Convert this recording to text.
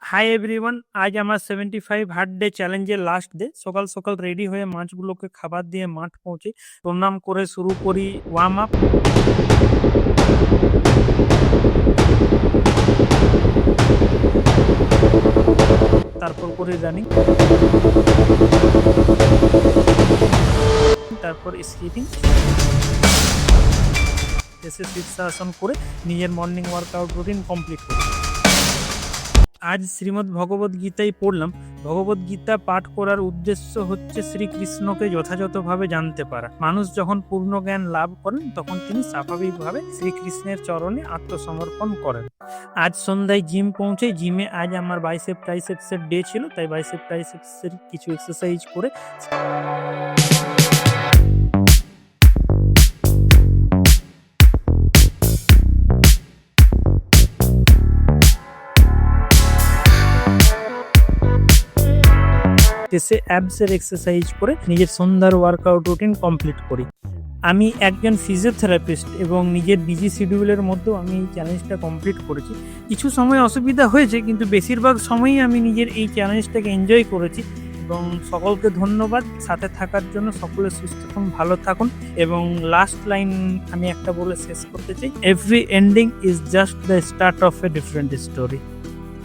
Hi everyone, আজ আমার 75 hard day চ্যালেঞ্জের লাস্ট ডে। সকাল সকাল রেডি হয়ে মাছগুলোকে খাবার দিয়ে মাঠ পৌঁছে প্রণাম করে শুরু করি ওয়ার্ম আপ। তারপর করি রানিং, তারপর স্কিপিং, শেষে শীর্ষাসন করে নিজের মর্নিং ওয়ার্কআউট রুটিন কমপ্লিট করি। আজ শ্রীমদ্ ভগবদ গীতাই পড়লাম। ভগবদ গীতা পাঠ করার উদ্দেশ্য হচ্ছে শ্রীকৃষ্ণকে যথাযথভাবে জানতে পারা। মানুষ যখন পূর্ণ জ্ঞান লাভ করেন তখন তিনি স্বাভাবিকভাবে শ্রীকৃষ্ণের চরণে আত্মসমর্পণ করেন। আজ সন্ধ্যায় জিম পৌঁছে, জিমে আজ আমার বাইসেপ ট্রাইসেপসের ডে ছিল, তাই বাইসেপ ট্রাইসেপসের কিছু এক্সারসাইজ করে শেষে অ্যাবসের এক্সারসাইজ করে নিজের সন্ধ্যার ওয়ার্কআউট রুটিন কমপ্লিট করি। আমি একজন ফিজিওথেরাপিস্ট এবং নিজের বিজি শিডিউলের মধ্যেও আমি এই চ্যালেঞ্জটা কমপ্লিট করেছি। কিছু সময় অসুবিধা হয়েছে, কিন্তু বেশিরভাগ সময়ই আমি নিজের এই চ্যালেঞ্জটাকে এনজয় করেছি। এবং সকলকে ধন্যবাদ সাথে থাকার জন্য। সকলে সুস্থ থাকুন, ভালো থাকুন। এবং লাস্ট লাইন আমি একটা বলে শেষ করতে চাই, every ending is just the start of a different story.